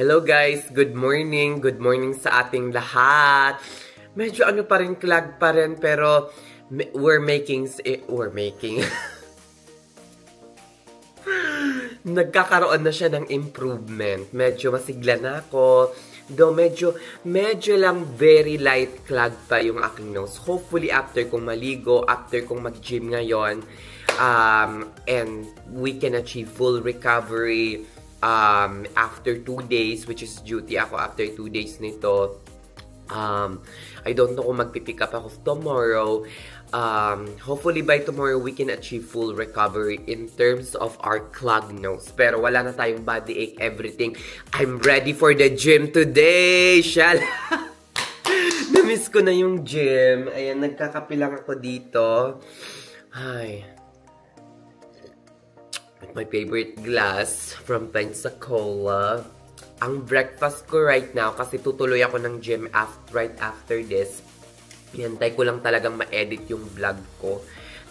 Hello guys, good morning. Good morning sa ating lahat. Medyo ano pa rin, clag pa rin, pero we're making nagkakaroon na siya ng improvement. Medyo masigla na ako. Though medyo lang very light clag pa yung aking nose. Hopefully after kong maligo, after kong mag-gym ngayon, and we can achieve full recovery after 2 days, which is duty ako after 2 days nito. I don't know kung magpipick up ako tomorrow. Hopefully by tomorrow we can achieve full recovery in terms of our clogged nose. Pero wala na tayong body ache, everything. I'm ready for the gym today! Shall Na-miss ko na yung gym. Ayan, nagkakapilang ako dito. Ay. My favorite glass from Pensacola. Ang breakfast ko right now, kasi tutuloy ako ng gym right after this. Hintay ko lang talagang ma-edit yung vlog ko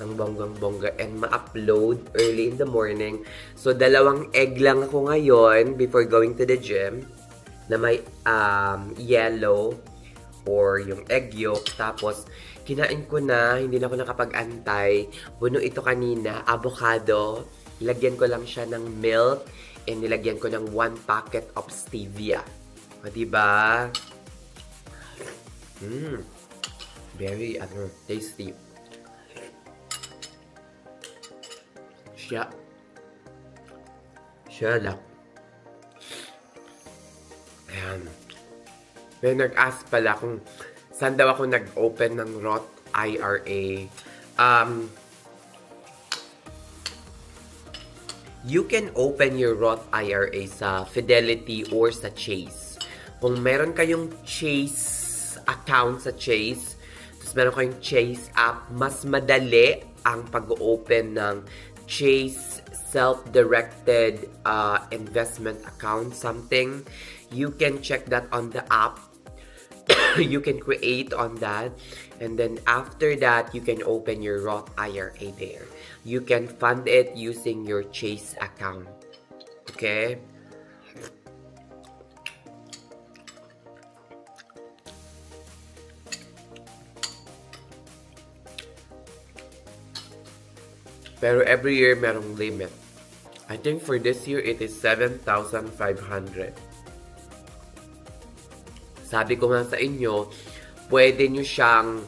ng bonggang-bongga and ma-upload early in the morning. So, 2 egg lang ako ngayon before going to the gym na may yellow or yung egg yolk. Tapos, kinain ko na, hindi na ako nakapag-antay. Buno ito kanina, avocado. Lagyan ko lang siya ng milk and nilagyan ko ng 1 packet of stevia. O, diba? Very, tasty. Siya lang. Ayan. May nag-ask pala kung saan daw ako nag-open ng Roth IRA. You can open your Roth IRA sa Fidelity or sa Chase. Kung meron kayong Chase account sa Chase, tapos meron kayong Chase app, mas madali ang pag-open ng Chase self-directed investment account, something. You can check that on the app. You can create on that. And then after that, you can open your Roth IRA there. You can fund it using your Chase account. Okay? Pero every year merong limit. I think for this year, it is 7,500. Sabi ko nga sa inyo, pwede nyo siyang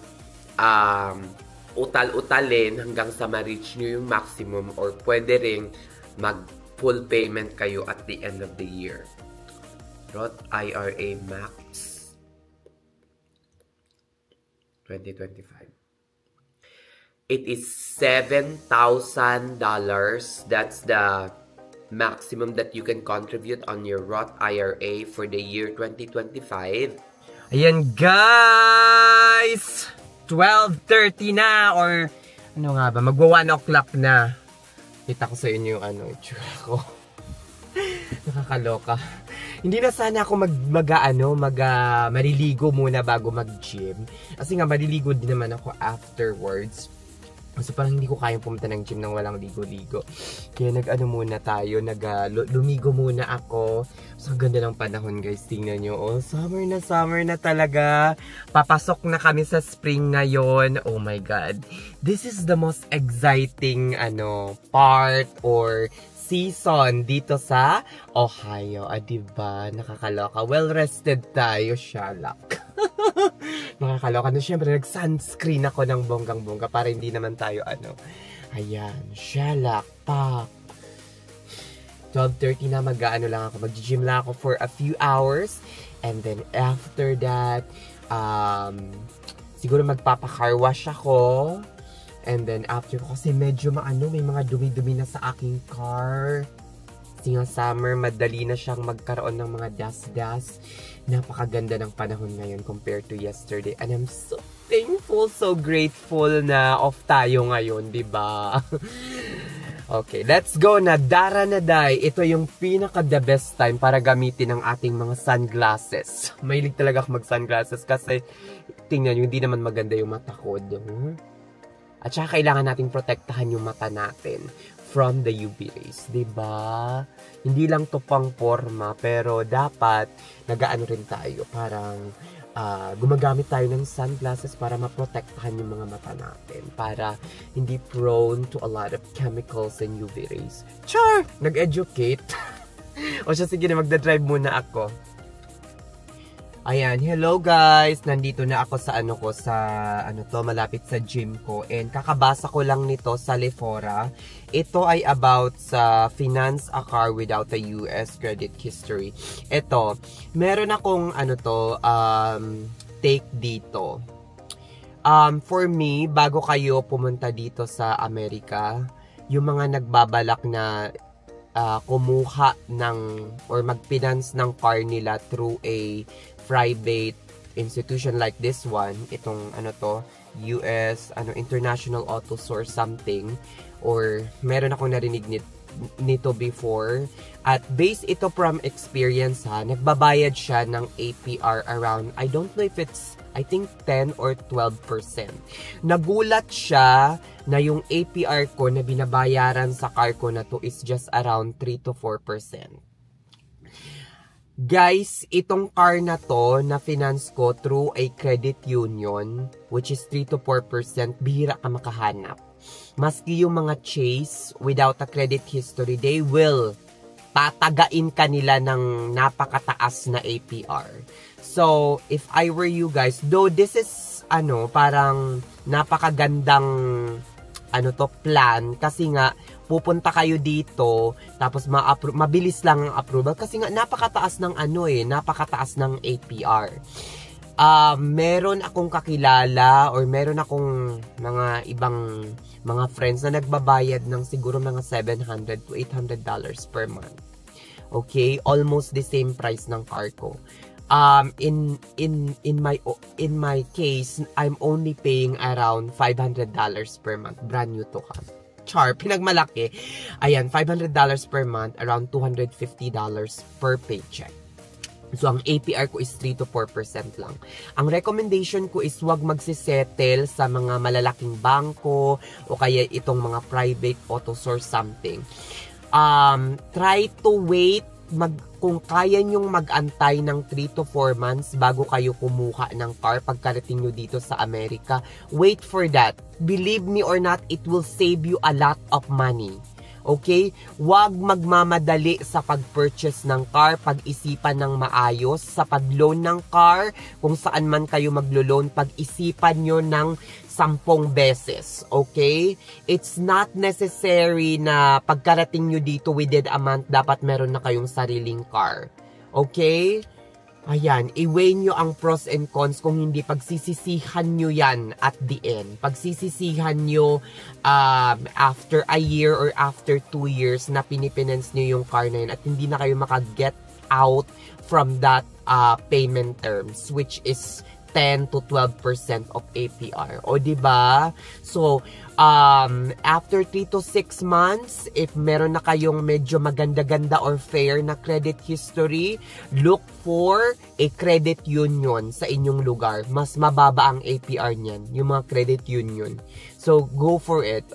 utal-utalin hanggang sa ma-reach nyo yung maximum, or pwede ring mag-full payment kayo at the end of the year. Roth IRA Max 2025. It is $7,000. That's the maximum that you can contribute on your Roth IRA for the year 2025. Ayan guys! 12:30 na, or ano nga ba, magwa 1 o'clock na. Kita ko sa inyo yung itsura ko. Nakakaloka. Hindi na sana ako maliligo muna bago mag-gym. Kasi nga maliligo din naman ako afterwards. So parang hindi ko kayang pumunta ng gym nang walang ligo-ligo. Kaya muna tayo, lumigo muna ako. So ang ganda ng panahon guys, tingnan nyo. Oh, summer na talaga. Papasok na kami sa spring ngayon. Oh my God. This is the most exciting part or season dito sa Ohio. Diba? Nakakaloka. Well-rested tayo, shalak. Nakakaloka na, syempre nag-sunscreen ako ng bonggang-bongga para hindi naman tayo ayan, shalak, pak. 12:30 na, lang ako, mag-gym lang ako for a few hours, and then after that, siguro magpapa-car wash ako, and then after ko, kasi medyo may mga dumi-dumi na sa aking car. Kasi nga summer, madali na siyang magkaroon ng mga dust-dust. Napakaganda ng panahon ngayon compared to yesterday. And I'm so thankful, so grateful na off tayo ngayon, diba? Okay, let's go na. Dara na day. Ito yung pinaka-the best time para gamitin ang ating mga sunglasses. Mahilig talaga ako mag-sunglasses kasi tingnan nyo, hindi naman maganda yung mata ko. At saka kailangan nating protektahan yung mata natin from the UV rays, 'di ba? Hindi lang to pang forma, pero dapat nagaano rin tayo, parang gumagamit tayo ng sunglasses para maprotektahan yung mga mata natin, para hindi prone to a lot of chemicals and UV rays. Char! Nag-educate. O siya, sige na, magdadrive muna ako. Ayan, hello guys! Nandito na ako sa malapit sa gym ko. And kakabasa ko lang nito sa Sephora. Ito ay about sa finance a car without a US credit history. Ito, meron akong take dito. For me, bago kayo pumunta dito sa Amerika, yung mga nagbabalak na kumuha ng or mag-finance ng car nila through a private institution like this one, itong US International Auto Source something, or meron akong narinig nito before, at based ito from experience nagbabayad siya ng APR around, I don't know if it's, I think 10 or 12%. Nagulat siya na yung APR ko na binabayaran sa car ko na to is just around 3 to 4%. Guys, itong car na to na finance ko through a credit union, which is 3 to 4%, bihira ka makahanap. Maski yung mga Chase without a credit history, they will tatagain kanila ng napakataas na APR. So, if I were you guys, though this is parang napakagandang plan, kasi nga pupunta kayo dito tapos mabilis lang ang approval kasi nga napakataas ng napakataas ng APR. Meron akong kakilala or meron akong mga ibang mga friends na nagbabayad ng siguro mga $700 to $800 per month. Okay, almost the same price ng car ko. In my case, I'm only paying around $500 per month. Brand new to ka. Char, pinagmalaki. Ayan, $500 per month, around $250 per paycheck. So, ang APR ko is 3 to 4% lang. Ang recommendation ko is wag magsisettle sa mga malalaking bangko o kaya itong mga private auto source something. Try to wait, kung kaya nyong mag-antay ng 3 to 4 months bago kayo kumuha ng car pagkarating nyo dito sa Amerika, wait for that. Believe me or not, it will save you a lot of money. Okay? Huwag magmamadali sa pag-purchase ng car, pag-isipan ng maayos, sa pag-loan ng car, kung saan man kayo maglo-loan, pag-isipan nyo ng 10 beses. Okay? It's not necessary na pagkarating nyo dito within a month, dapat meron na kayong sariling car. Okay? Ayan, i-weigh nyo ang pros and cons, kung hindi pagsisisihan nyo yan at the end. Pagsisisihan nyo after a year or after 2 years na pinipinance nyo yung car na yun at hindi na kayo maka-get out from that payment terms, which is 10 to 12% of APR. O, diba? So, after 3 to 6 months, if meron na kayong medyo maganda-ganda or fair na credit history, look for a credit union sa inyong lugar. Mas mababa ang APR niyan, yung mga credit union. So, go for it.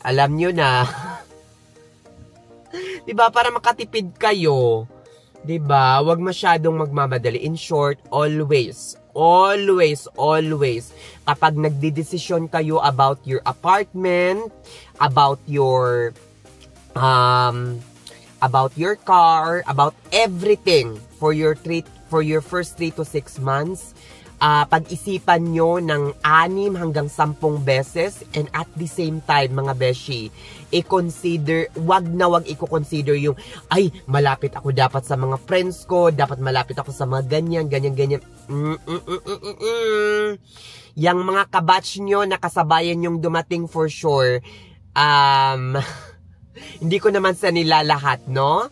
Alam nyo na. Diba? Para makatipid kayo. Diba? Huwag masyadong magmamadali. In short, always, kapag nagdidesisyon kayo about your apartment, about your car, about everything for your first 3 to 6 months, pag-isipan nyo ng 6 hanggang 10 beses, and at the same time, mga beshi, wag i-consider yung, ay, malapit ako dapat sa mga friends ko, dapat malapit ako sa mga ganyan. Yang mga kabatch nyo, nakasabayan yung dumating for sure, hindi ko naman sa nila lahat, no?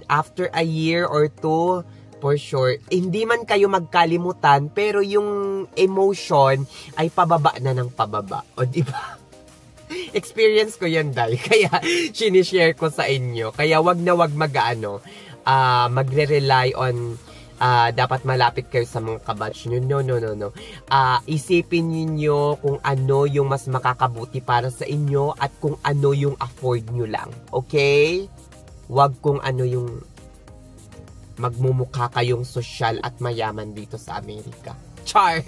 After a year or 2, for sure, hindi man kayo magkalimutan, pero yung emotion ay pababa na ng pababa. O, diba? Experience ko yan, Day. Kaya, sinishare ko sa inyo. Kaya, wag na wag magre-rely on dapat malapit kayo sa mga kabatch nyo. No. Isipin niyo kung ano yung mas makakabuti para sa inyo at kung ano yung afford nyo lang. Okay? Wag kung ano yung magmumukha kayong sosyal at mayaman dito sa Amerika. Char!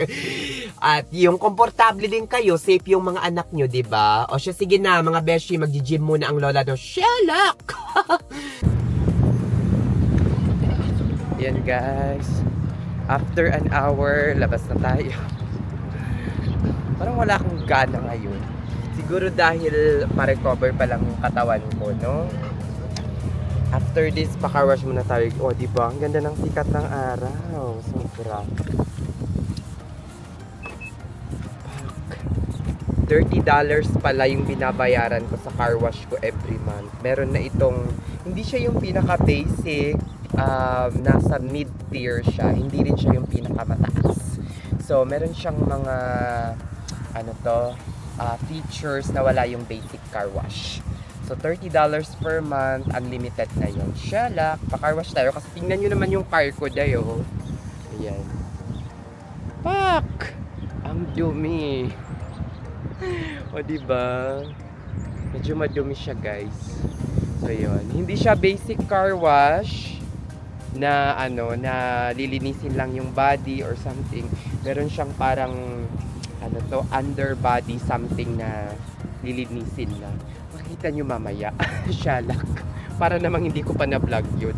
At yung komportable din kayo, safe yung mga anak nyo, diba? O siya, sige na, mga beshi, mag-gym muna ang lola no. Shelak! Yan guys. After an hour, labas na tayo. Parang wala akong gana ngayon. Siguro dahil pa-recover pa lang yung katawan ko, no? After this, pa-car wash muna tayo. O, diba? Ang ganda ng sikat ng araw. Sobra. $30 pala yung binabayaran ko sa car wash ko every month. Meron na itong, hindi siya yung pinaka-basic, nasa mid-tier siya. Hindi rin siya yung pinaka-mataas. So, meron siyang mga, features na wala yung basic car wash. So, $30 per month, unlimited na yun. Shala, pa-car wash tayo. Kasi tingnan nyo naman yung car ko dayo. Ayan. Pak! Ang dumi. O, diba? Medyo madumi siya, guys. So, yun. Hindi siya basic car wash na, na lilinisin lang yung body or something. Meron siyang parang, underbody something na lilinisin na. Makita nyo mamaya. Shalak. Para namang hindi ko pa na-vlog yun.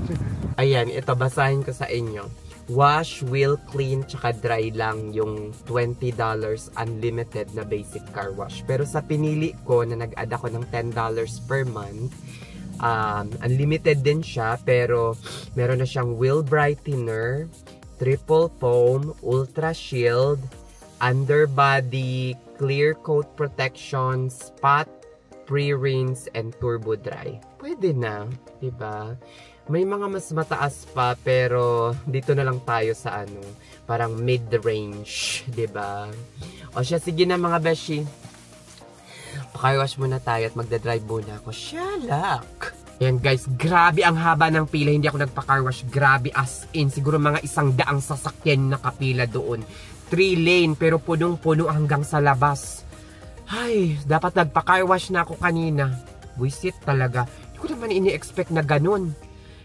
Ayan, ito, basahin ko sa inyo. Wash, will, clean, tsaka dry lang yung $20 unlimited na basic car wash. Pero sa pinili ko na nag-add ako ng $10 per month, unlimited din siya, pero meron na siyang wheel brightener, triple foam, ultra shield, underbody, clear coat protection, spot, pre-rinse, and turbo dry. Pwede na, diba? May mga mas mataas pa, pero dito na lang tayo sa parang mid-range, 'di ba? O siya, sige na mga beshi. Pa-car wash muna tayo at magda-drive muna ako. Shalak! Ayan guys, grabe ang haba ng pila. Hindi ako nagpa-car wash. Grabe as in. Siguro mga 100 sasakyan nakapila doon. 3 lane, pero punong-puno hanggang sa labas. Ay, dapat nagpa-car wash na ako kanina. Buisit talaga. Hindi ko naman ini-expect na ganun.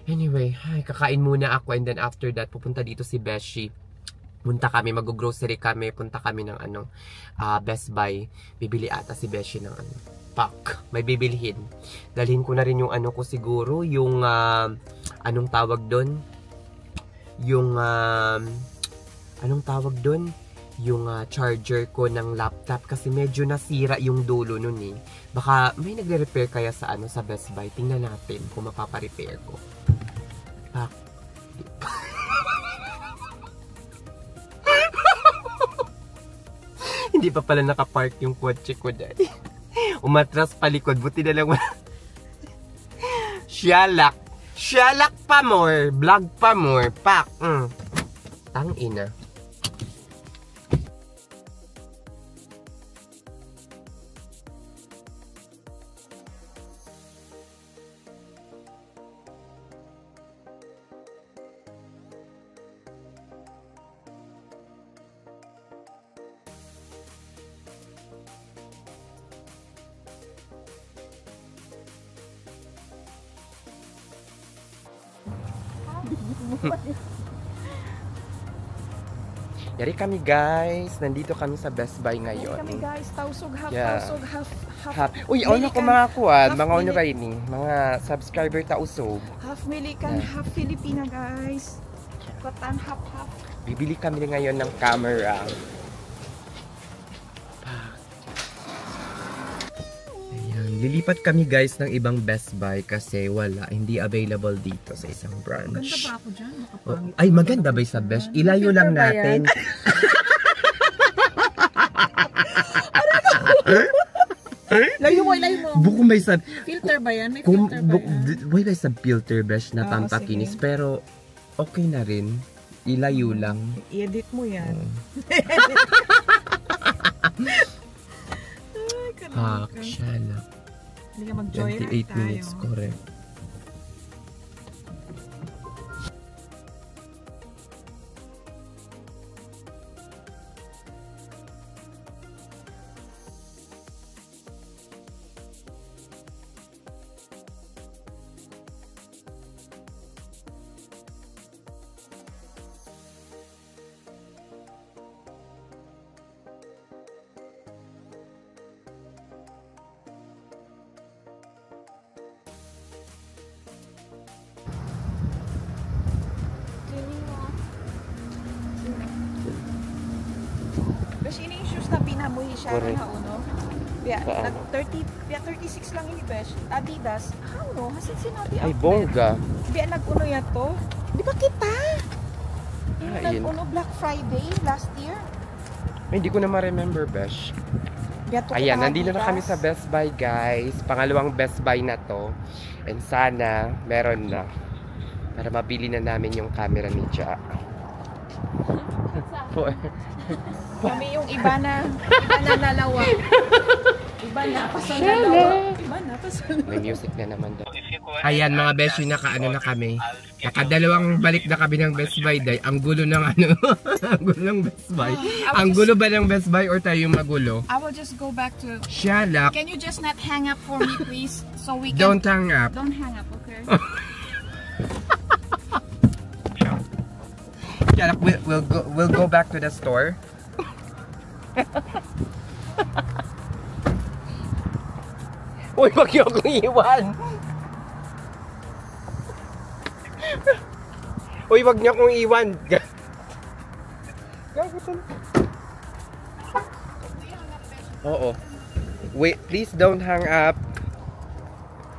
Anyway, kakain muna ako and then after that, pupunta dito si Beshi. Punta kami, mag-grocery kami, punta kami ng Best Buy. Bibili ata si Beshi ng pack. May bibilihin. Dalhin ko na rin yung ko siguro, yung anong tawag doon? Yung anong tawag doon? Yung charger ko ng laptop kasi medyo nasira yung dulo nun eh. Baka may nagre-repair kaya sa sa Best Buy. Tingnan natin kung mapapa-repair ko. Hindi pa pala nakapark yung kotse ko dahil umatras palikod. Buti na lang Shalak. Shalak pa more. Vlog pa more. Pak. Tangina. Yari kami guys, nandito kami sa Best Buy ngayon. Yari kami guys, tausog half, tausog half. Uy, ano ko mga kuwan, mga ano ba ini? Mga subscriber tausog. Half Milican, half Filipina guys. Kotan half. Bibili kami ngayon ng camera. Lilipat kami guys ng ibang Best Buy kasi hindi available dito sa isang branch. Maganda ba ako dyan? Ay, maganda ba sa Best? Ilayo lang natin. Layo mo. Bukong may sab... Filter ba yan? May filter ba yan? May sub-filter Best na tampakinis. Pero okay na rin. Ilayo lang. I-edit mo yan. Shala. Hindi ka mag-joyride 28 minutes, correct. buhi siya Correct. na uno. Biya, Saan? nag 30, biya 36 lang ini besh. Adidas. How no? Hasin sinabi Ay, outlet. bongga. Biya nag-uno yan to. Di ba kita? Yung Ah, yun. nag-uno Black Friday last year. Ay, hindi ko na ma-remember, besh. Biya to Ayan, kita, nandito na Adidas. kami sa Best Buy, guys. Pangalawang Best Buy na to. And sana, meron na. Para mabili na namin yung camera ni Cha. Kami yung iba na nalawa. Iba na, pasal na lawa. Iba na, pasal na. May music na naman doon. Ayan, mga beshi, nakaano na kami. Nakadalawang balik na kami ng Best Buy, day. Ang gulo ng ano. Ang gulo ng Best Buy. Ang gulo ba ng Best Buy or tayo yung magulo? I will just go back to... Shut up. Can you just not hang up for me, please? So we can... Don't hang up. Don't hang up, okay? Shut up. We'll go back to the store. Uy, wag niyo akong iwan. Uy, wag niyo akong iwan. Oo. Wait, please don't hang up.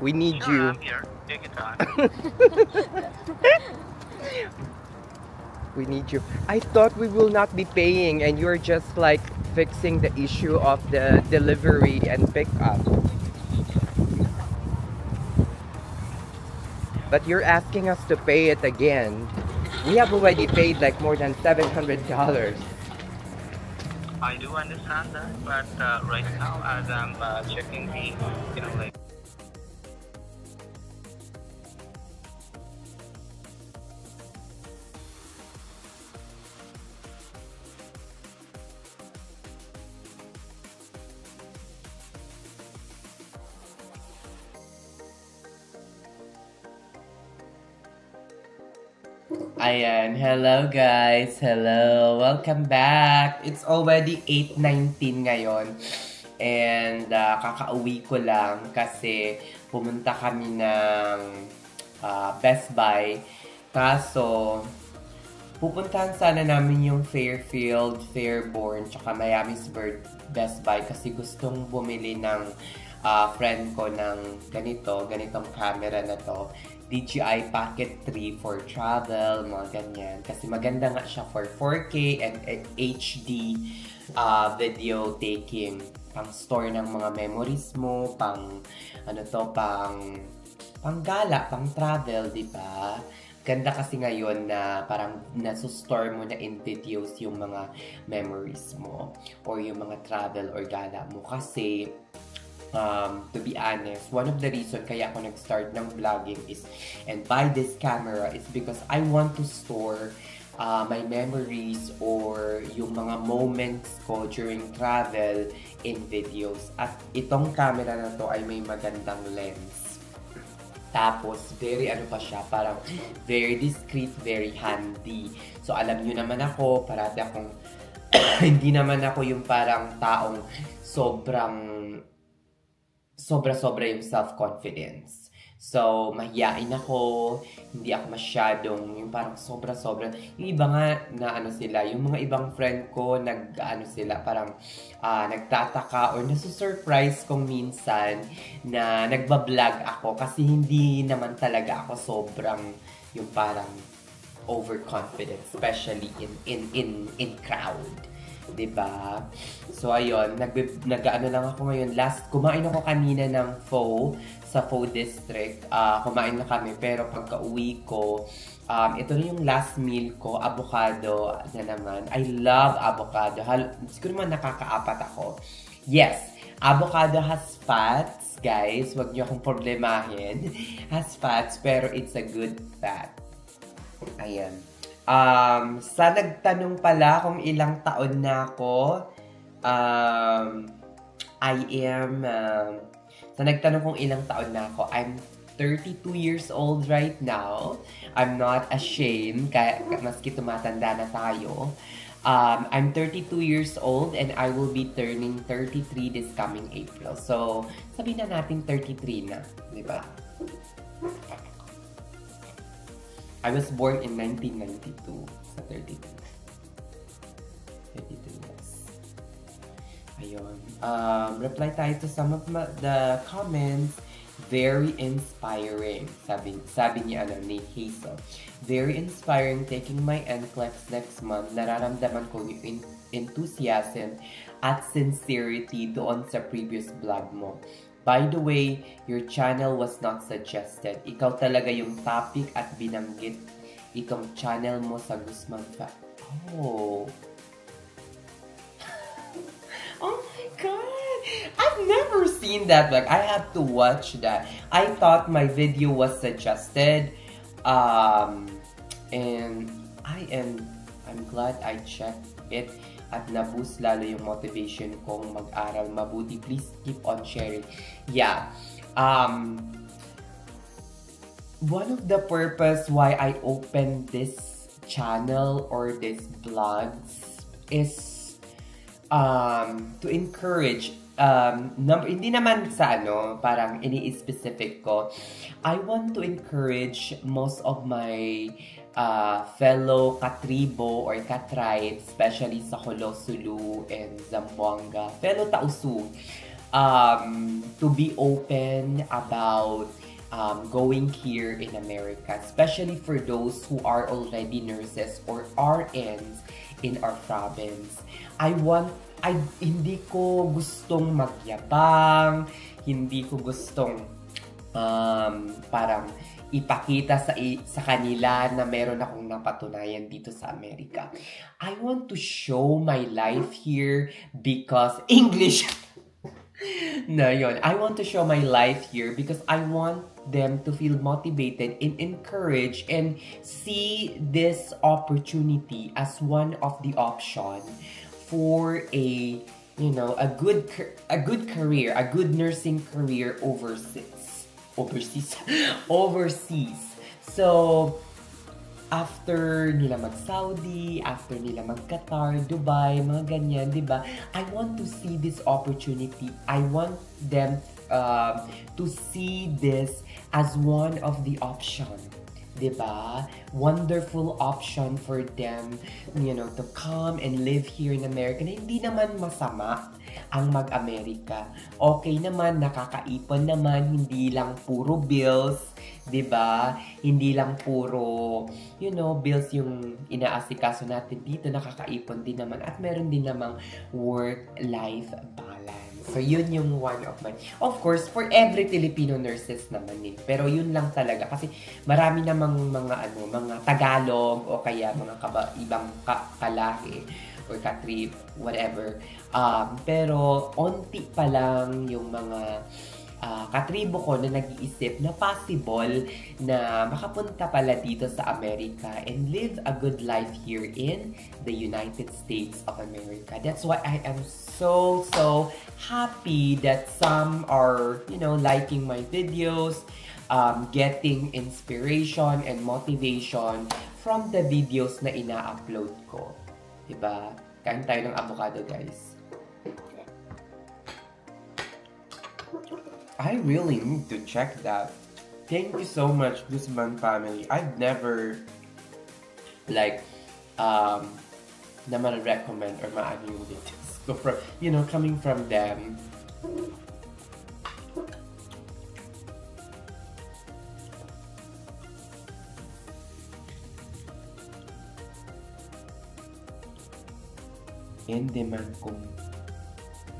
We need you. I'm here. Take it on. We need you. I thought we will not be paying and you're just like fixing the issue of the delivery and pickup. But you're asking us to pay it again. We have already paid like more than $700. I do understand that, but right now, as I'm checking the, like. Ayan, hello guys, hello, welcome back. It's already 8:19 ngayon and kakauwi ko lang kasi pumunta kami ng Best Buy. Kaso, pupuntahan sana namin yung Fairfield, Fairborn, tsaka Miamisburg Best Buy kasi gustong bumili ng friend ko ng ganitong camera na to. DJI Pocket 3 for travel, mga ganyan. Kasi maganda nga siya for 4K and HD video taking. Pang store ng mga memories mo, pang gala, pang travel, di ba? Ganda kasi ngayon na parang nasusstore mo na in videos yung mga memories mo or yung mga travel or gala mo. Kasi to be honest, one of the reason kaya ako nag-start ng vlogging is and buy this camera is because I want to store my memories or yung mga moments ko during travel in videos. At itong camera na to ay may magandang lens. Tapos, very parang very discreet, very handy. So, alam nyo naman ako, parati akong, hindi naman ako yung parang taong sobra-sobra yung self-confidence. So, mahiyain ako, hindi ako masyadong yung parang sobra-sobra. Yung iba nga na yung mga ibang friend ko, nagtataka or nasusurprise kung minsan na nagbablog ako kasi hindi naman talaga ako sobrang yung parang overconfident, especially in crowd. Diba? So, ayun, nag-ano lang ako ngayon. Kumain ako kanina ng pho sa Pho District. Kumain na kami, pero pagka-uwi ko, ito na yung last meal ko, avocado na naman. I love avocado. Siguro naman nakakaapat ako. Yes, avocado has fats, guys. Huwag niyo akong problemahin. Has fats, pero it's a good fat. Ayan. Sa nagtanong pala kung ilang taon na ako, sa nagtanong kung ilang taon na ako, I'm 32 years old right now. I'm not ashamed, maski tumatanda na tayo. I'm 32 years old and I will be turning 33 this coming April. So, sabihin na natin 33 na, di ba? I was born in 1992 sa 32. 32 years. Ayun. Reply tayo to some of the comments. Very inspiring. Sabi ni Hazel. Very inspiring taking my NCLEX next month. Nararamdaman ko yung enthusiasm at sincerity doon sa previous vlog mo. By the way, your channel was not suggested. Ikaw talaga yung topic at binanggit itong channel mo sa Guzman pa. Oh. Oh my God! I've never seen that. Like, I have to watch that. I thought my video was suggested. And I'm glad I checked it at na-boost lalo yung motivation kong mag-aral mabuti. Please keep on sharing. Yeah. One of the purpose why I opened this channel or this vlogs is to encourage hindi naman sa parang ini-specific ko. I want to encourage most of my fellow katribo or katribe, especially sa Holosulu and Zamboanga, fellow Tausu, to be open about going here in America, especially for those who are already nurses or RNs in our province. Hindi ko gustong magyabang, hindi ko gustong parang ipakita sa kanila na meron akong napatunayan dito sa Amerika. I want to show my life here because English. No, yun. I want to show my life here because I want them to feel motivated and encouraged and see this opportunity as one of the options for a good career, a good nursing career overseas. So after nila mag-Saudi, after nila mag-Qatar, Dubai, mga ganyan, di ba? I want to see this opportunity. I want them to see this as one of the options. Diba? Wonderful option for them, to come and live here in America. Na hindi naman masama ang mag-Amerika. Okay naman, nakakaipon naman, hindi lang puro bills, diba? Hindi lang puro, bills yung inaasikaso natin dito, nakakaipon din naman. At meron din namang work-life balance. So, yun yung one of my... Of course, for every Filipino nurses naman Pero yun lang talaga. Kasi marami namang mga Tagalog o kaya mga ibang kalahi or katrib, whatever. Pero, onti pa lang yung mga katribo ko na nag-iisip na possible na makapunta pala dito sa Amerika and live a good life here in the United States of America. That's why I am so happy that some are, liking my videos, getting inspiration and motivation from the videos na ina-upload ko. Diba? Kain tayo ng avocado, guys. I really need to check that. Thank you so much, Guzman family. I've never, naman recommend or maano yung videos ko from, coming from them. In demand kung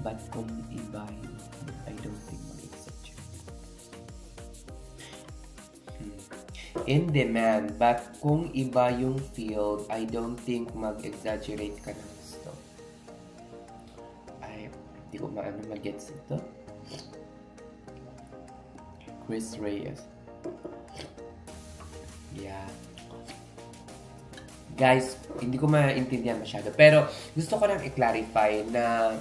but kung iba yun, I don't think mag-exaggerate. In demand, but kung iba yung field, I don't think mag-exaggerate ka na gusto. Ay, hindi ko mag-gets ito. Chris Reyes. Yeah. Guys, hindi ko maintindihan masyado. Pero gusto ko lang i-clarify na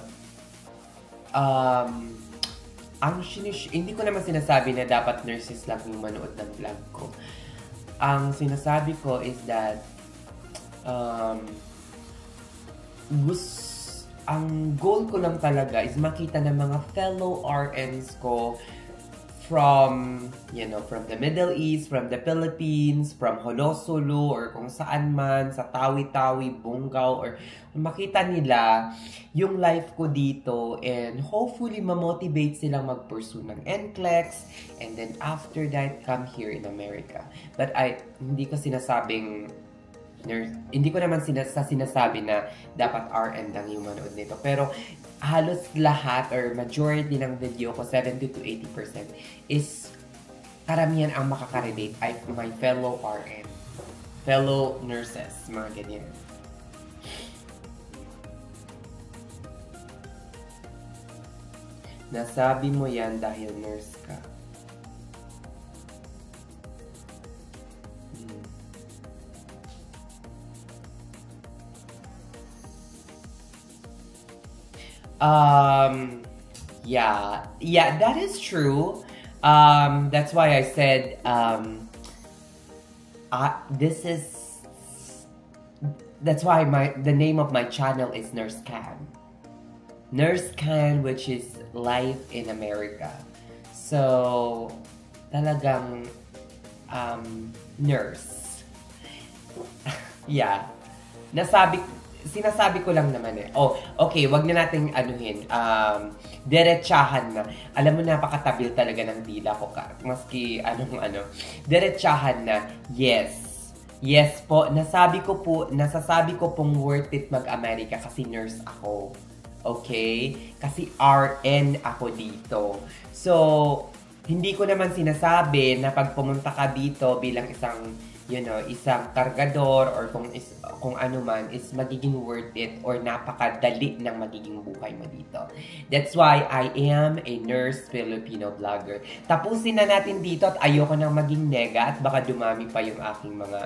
hindi ko naman sinasabi na dapat nurses lang yung manood ng vlog ko. Ang sinasabi ko is that ang goal ko lang talaga is makita ng mga fellow RNs ko from, you know, from the Middle East, from the Philippines, from Holosolo, or kung saan man, sa Tawi-Tawi, Bungaw, or makita nila yung life ko dito and hopefully ma-motivate silang mag-pursue ng NCLEX and then after that, come here in America. But hindi ko sinasabing hindi ko naman sinasabi na dapat RN lang yung manood nito. Pero halos lahat or majority ng video ko, 70 to 80% is karamihan ang makaka-relate ay my fellow RN, fellow nurses, mga ganyan. Nasabi mo yan dahil nurse ka. Yeah, that is true. That's why I said, that's why the name of my channel is Nurse Can. Nurse Can, which is life in America. So, talagang, nurse. Yeah. Sinasabi ko lang naman eh. Oh, okay, wag na nating anuhin. Diretsahan na. Alam mo, napakatabil talaga ng dila ko ka. Maski diretsahan na. Yes. Yes po. Nasasabi ko pong worth it mag-Amerika kasi nurse ako. Okay? Kasi RN ako dito. So, hindi ko naman sinasabi na pag pumunta ka dito bilang isang isang kargador or kung ano man is magiging worth it or napakadali ng magiging buhay mo dito. That's why I am a nurse Filipino vlogger. Tapusin na natin dito at ayoko nang maging nega at baka dumami pa yung aking mga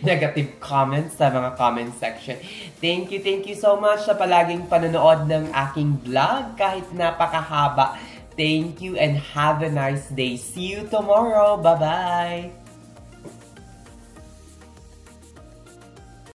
negative comments sa mga comment section. Thank you so much sa palaging panonood ng aking vlog kahit napakahaba. Thank you and have a nice day. See you tomorrow. Bye-bye!